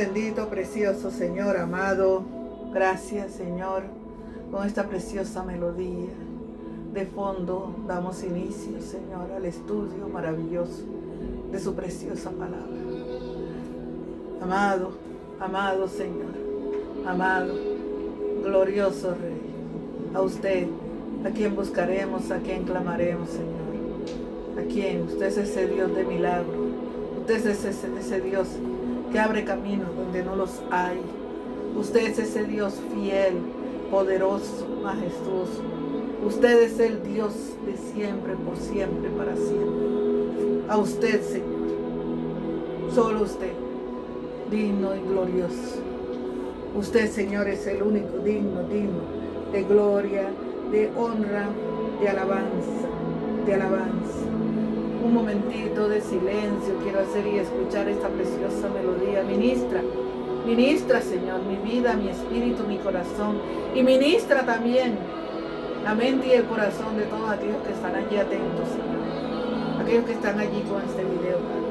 bendito, precioso Señor amado, gracias Señor, con esta preciosa melodía. De fondo damos inicio, Señor, al estudio maravilloso de su preciosa palabra. Amado, amado Señor, amado, glorioso Rey, a usted, a quien buscaremos, a quien clamaremos, Señor. A quien usted es ese Dios de milagro, usted es ese Dios que abre caminos donde no los hay. Usted es ese Dios fiel, poderoso, majestuoso. Usted es el Dios de siempre, por siempre, para siempre. A usted, Señor, solo usted, digno y glorioso. Usted, Señor, es el único digno de gloria, de honra, de alabanza, de alabanza. Un momentito de silencio quiero hacer y escuchar esta preciosa melodía. Ministra, Señor, mi vida, mi espíritu, mi corazón. Y ministra también la mente y el corazón de todos aquellos que están allí atentos, Señor. Aquellos que están allí con este video, Padre.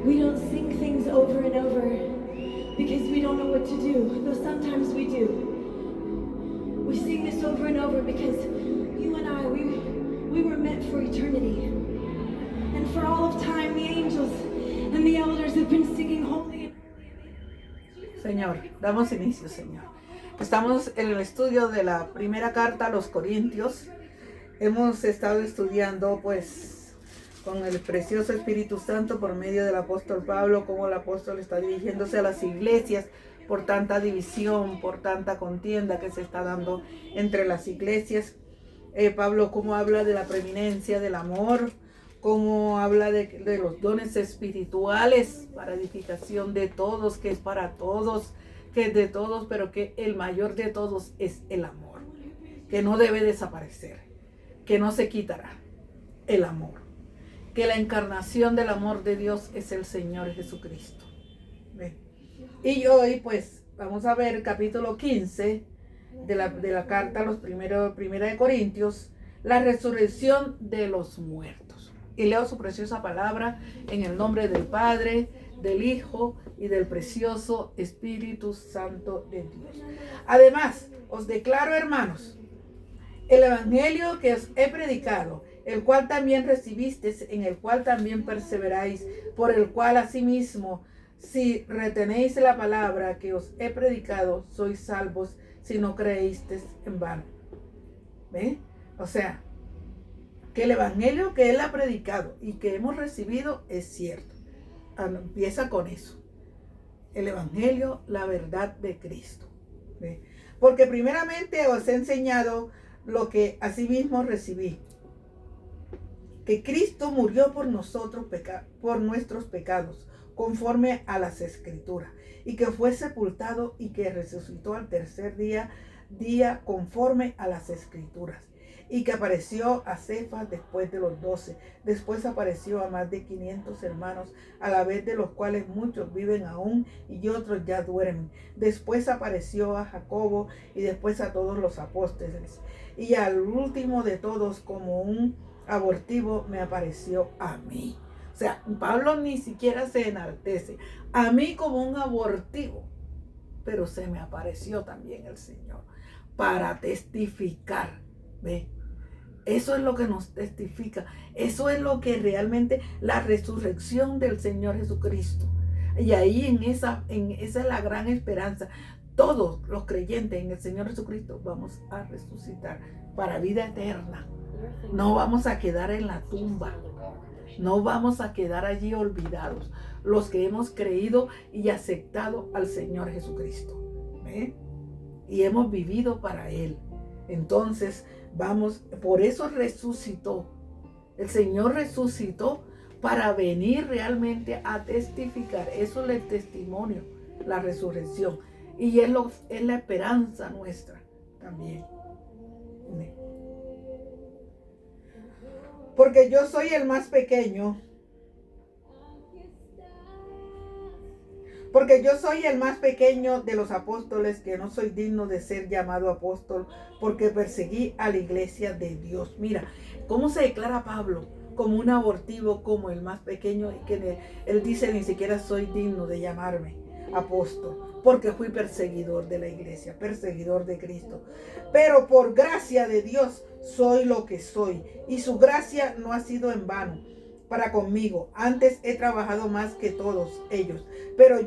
We don't sing things over and over because we don't know what to do, though sometimes we do. We sing this over and over because you and I, we were meant for eternity. And for all of time, the angels and the elders have been singing holy. Señor, damos inicio, Señor. Estamos en el estudio de la primera carta a los Corintios. Hemos estado estudiando, pues, con el precioso Espíritu Santo por medio del apóstol Pablo, cómo el apóstol está dirigiéndose a las iglesias por tanta división, por tanta contienda que se está dando entre las iglesias. Pablo cómo habla de la preeminencia del amor, cómo habla de los dones espirituales para edificación de todos, que es para todos, que es de todos, pero que el mayor de todos es el amor, que no debe desaparecer, que no se quitará el amor. Que la encarnación del amor de Dios es el Señor Jesucristo. ¿Ve? Y hoy pues vamos a ver capítulo 15 de la carta a los primera de Corintios, la resurrección de los muertos. Y leo su preciosa palabra en el nombre del Padre, del Hijo y del precioso Espíritu Santo de Dios. Además, os declaro, hermanos, el evangelio que os he predicado, el cual también recibisteis, en el cual también perseveráis, por el cual asimismo, si retenéis la palabra que os he predicado, sois salvos, si no creísteis en vano. ¿Ve? O sea, que el evangelio que él ha predicado y que hemos recibido es cierto. Empieza con eso. El evangelio, la verdad de Cristo. ¿Ve? Porque primeramente os he enseñado lo que asimismo recibí, que Cristo murió por nosotros, por nuestros pecados, conforme a las Escrituras, y que fue sepultado y que resucitó al tercer día conforme a las Escrituras, y que apareció a Cefas después de los 12, después apareció a más de 500 hermanos, a la vez de los cuales muchos viven aún y otros ya duermen. Después apareció a Jacobo y después a todos los apóstoles, y al último de todos, como un abortivo, me apareció a mí. O sea, Pablo ni siquiera se enaltece. A mí como un abortivo, pero se me apareció también el Señor para testificar. ¿Ve? Eso es lo que nos testifica. Eso es lo que realmente la resurrección del Señor Jesucristo. Y ahí esa es la gran esperanza. Todos los creyentes en el Señor Jesucristo vamos a resucitar para vida eterna. No vamos a quedar en la tumba. No vamos a quedar allí olvidados. Los que hemos creído y aceptado al Señor Jesucristo. ¿Ve? Y hemos vivido para Él. Entonces, por eso resucitó. El Señor resucitó para venir realmente a testificar. Eso es el testimonio, la resurrección. Y es la esperanza nuestra también. Porque yo soy el más pequeño. Porque yo soy el más pequeño de los apóstoles, que no soy digno de ser llamado apóstol, porque perseguí a la iglesia de Dios. Mira, cómo se declara Pablo como un abortivo, como el más pequeño, y que él dice, ni siquiera soy digno de llamarme apóstol, porque fui perseguidor de la iglesia, perseguidor de Cristo. Pero por gracia de Dios soy lo que soy, y su gracia no ha sido en vano para conmigo. Antes he trabajado más que todos ellos, pero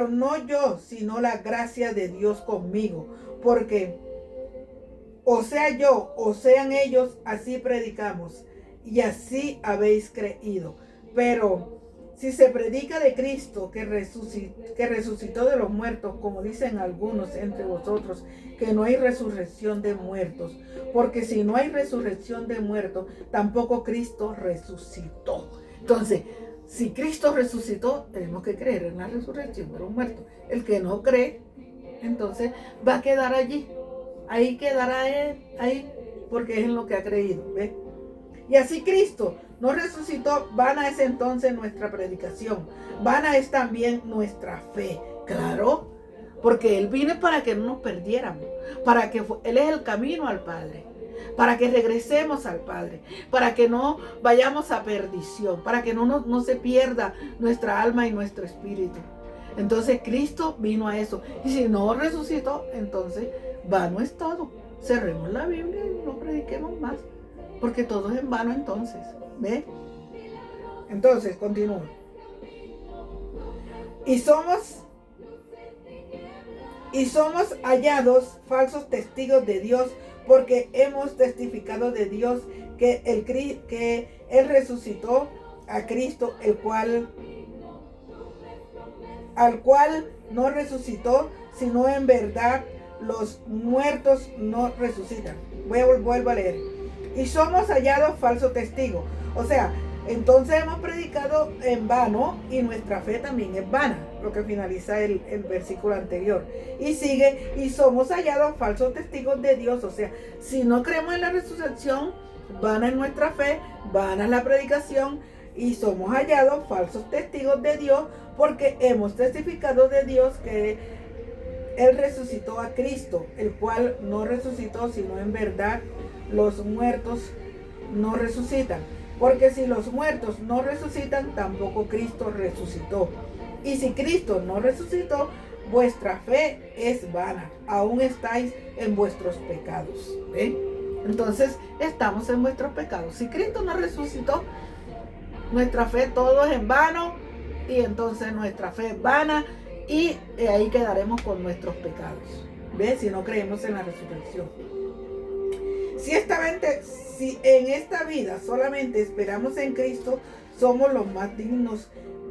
no yo, sino la gracia de Dios conmigo, porque o sea yo, o sean ellos, así predicamos, y así habéis creído. Pero si se predica de Cristo que resucitó de los muertos, como dicen algunos entre vosotros, que no hay resurrección de muertos, porque si no hay resurrección de muertos, tampoco Cristo resucitó. Entonces, si Cristo resucitó, tenemos que creer en la resurrección de los muertos. El que no cree, entonces va a quedar allí. Ahí quedará él, ahí, porque es en lo que ha creído, ¿ves? Y así Cristo no resucitó, vana es entonces nuestra predicación, vana es también nuestra fe. Claro, porque Él vino para que no nos perdiéramos, para que Él es el camino al Padre, para que regresemos al Padre, para que no vayamos a perdición, para que no se pierda nuestra alma y nuestro espíritu. Entonces Cristo vino a eso. Y si no resucitó, entonces vano es todo. Cerremos la Biblia y no prediquemos más, porque todo es en vano entonces. ¿Ve? Entonces, continúo. Y somos hallados falsos testigos de Dios, porque hemos testificado de Dios que Él resucitó a Cristo, al cual no resucitó, sino en verdad los muertos no resucitan. Vuelvo a leer. Y somos hallados falsos testigos. O sea, entonces hemos predicado en vano y nuestra fe también es vana, lo que finaliza el versículo anterior. Y sigue, y somos hallados falsos testigos de Dios. O sea, si no creemos en la resurrección, vana es nuestra fe, vana es la predicación, y somos hallados falsos testigos de Dios, porque hemos testificado de Dios que Él resucitó a Cristo, el cual no resucitó, sino en verdad los muertos no resucitan. Porque si los muertos no resucitan, tampoco Cristo resucitó. Y si Cristo no resucitó, vuestra fe es vana. Aún estáis en vuestros pecados. ¿Ven? Entonces, estamos en vuestros pecados. Si Cristo no resucitó, nuestra fe todo es en vano. Y entonces nuestra fe es vana. Y ahí quedaremos con nuestros pecados. ¿Ves? Si no creemos en la resurrección. Si en esta vida solamente esperamos en Cristo, somos los más dignos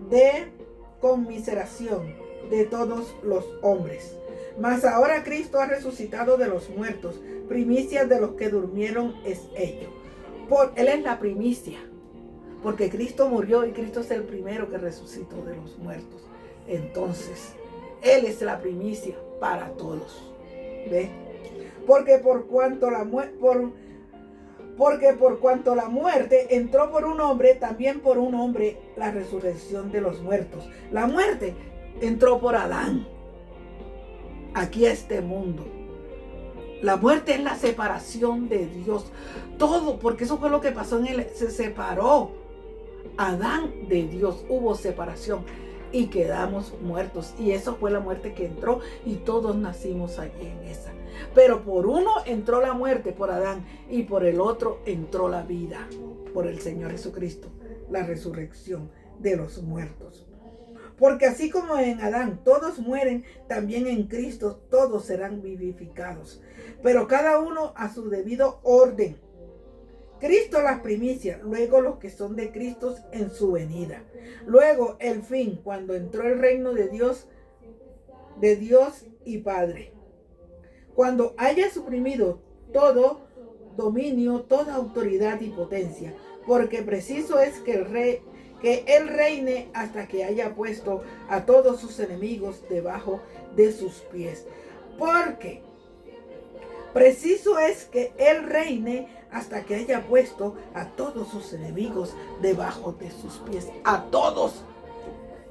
de conmiseración de todos los hombres. Mas ahora Cristo ha resucitado de los muertos, primicias de los que durmieron es ello. Él es la primicia, porque Cristo murió y Cristo es el primero que resucitó de los muertos. Entonces, Él es la primicia para todos. ¿Ve? Porque por cuanto la muerte entró por un hombre, también por un hombre la resurrección de los muertos. La muerte entró por Adán, aquí a este mundo. La muerte es la separación de Dios. Todo, porque eso fue lo que pasó en él. Se separó Adán de Dios. Hubo separación y quedamos muertos. Y eso fue la muerte que entró y todos nacimos allí en esa. Pero por uno entró la muerte, por Adán, y por el otro entró la vida, por el Señor Jesucristo, la resurrección de los muertos. Porque así como en Adán todos mueren, también en Cristo todos serán vivificados, pero cada uno a su debido orden. Cristo las primicias, luego los que son de Cristo en su venida. Luego el fin, cuando entró el reino de Dios y Padre. Cuando haya suprimido todo dominio, toda autoridad y potencia, porque preciso es que él reine hasta que haya puesto a todos sus enemigos debajo de sus pies. Porque preciso es que él reine hasta que haya puesto a todos sus enemigos debajo de sus pies. A todos.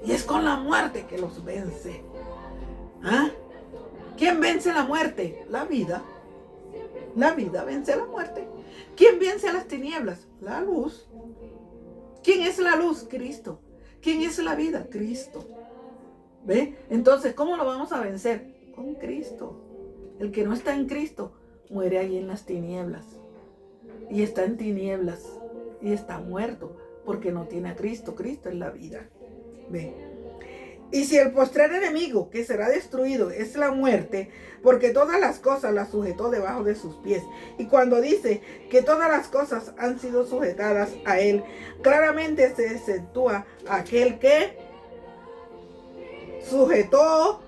Y es con la muerte que los vence. ¿Ah? ¿Quién vence la muerte? La vida. La vida vence la muerte. ¿Quién vence a las tinieblas? La luz. ¿Quién es la luz? Cristo. ¿Quién es la vida? Cristo. ¿Ve? Entonces, ¿cómo lo vamos a vencer? Con Cristo. El que no está en Cristo muere ahí en las tinieblas. Y está en tinieblas. Y está muerto porque no tiene a Cristo. Cristo es la vida. ¿Ve? Y si el postrer enemigo que será destruido es la muerte, porque todas las cosas las sujetó debajo de sus pies. Y cuando dice que todas las cosas han sido sujetadas a él, claramente se acentúa aquel que sujetó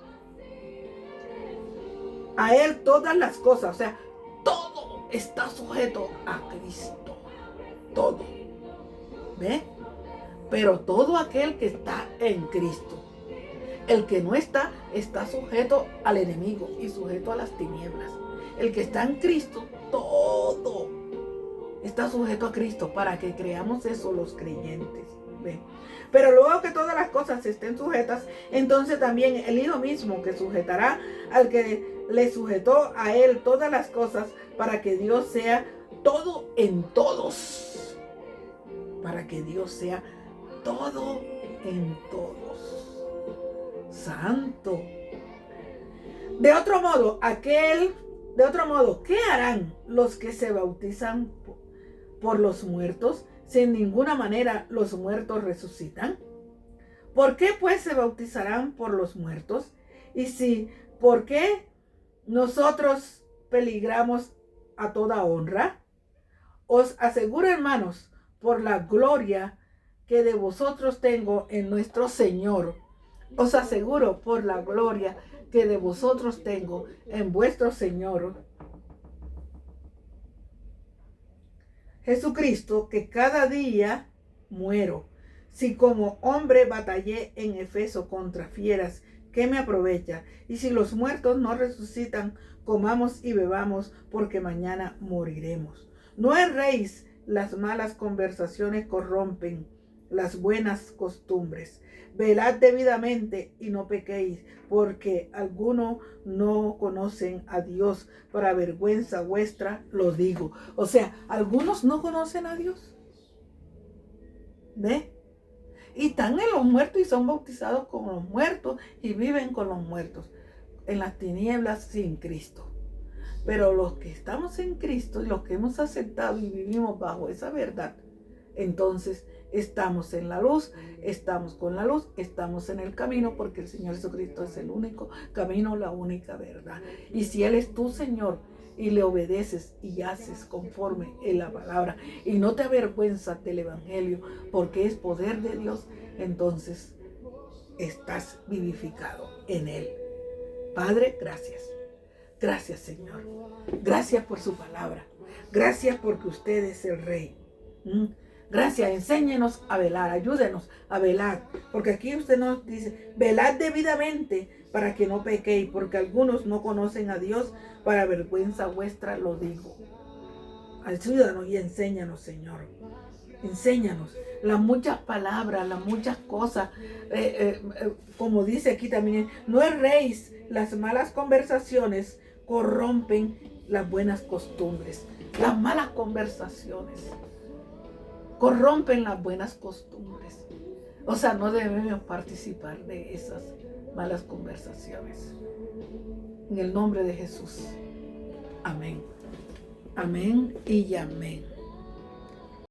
a él todas las cosas. O sea, todo está sujeto a Cristo. Todo. ¿Ve? Pero todo aquel que está en Cristo. El que no está sujeto al enemigo y sujeto a las tinieblas. El que está en Cristo, todo está sujeto a Cristo, para que creamos eso los creyentes. ¿Ve? Pero luego que todas las cosas estén sujetas, entonces también el Hijo mismo, que sujetará al que le sujetó a él todas las cosas, para que Dios sea todo en todos. Para que Dios sea todo en todos. Santo. De otro modo, ¿qué harán los que se bautizan por los muertos? Si en ninguna manera los muertos resucitan. ¿Por qué pues se bautizarán por los muertos? Y si, ¿por qué nosotros peligramos a toda honra? Os aseguro, hermanos, por la gloria que de vosotros tengo en nuestro Señor, os aseguro por la gloria que de vosotros tengo en vuestro Señor Jesucristo, que cada día muero. Si como hombre batallé en Efeso contra fieras, ¿qué me aprovecha? Y si los muertos no resucitan, comamos y bebamos, porque mañana moriremos. No erréis, las malas conversaciones corrompen las buenas costumbres. Velad debidamente y no pequéis, porque algunos no conocen a Dios. Para vergüenza vuestra lo digo. O sea, algunos no conocen a Dios. ¿Ve? Y están en los muertos y son bautizados con los muertos y viven con los muertos en las tinieblas sin Cristo. Pero los que estamos en Cristo y los que hemos aceptado y vivimos bajo esa verdad, entonces estamos en la luz, estamos con la luz, estamos en el camino, porque el Señor Jesucristo es el único camino, la única verdad. Y si Él es tu Señor y le obedeces y haces conforme en la palabra y no te avergüenzas del Evangelio, porque es poder de Dios, entonces estás vivificado en Él. Padre, gracias. Gracias, Señor. Gracias por su palabra. Gracias porque usted es el Rey. Gracias, enséñenos a velar, ayúdenos a velar, porque aquí usted nos dice, velad debidamente para que no pequéis, porque algunos no conocen a Dios, para vergüenza vuestra lo digo. Ayúdanos y enséñanos, Señor. Enséñanos las muchas palabras, las muchas cosas, como dice aquí también, no erréis, las malas conversaciones corrompen las buenas costumbres. Las malas conversaciones corrompen las buenas costumbres. O sea, no debemos participar de esas malas conversaciones. En el nombre de Jesús. Amén. Amén y amén.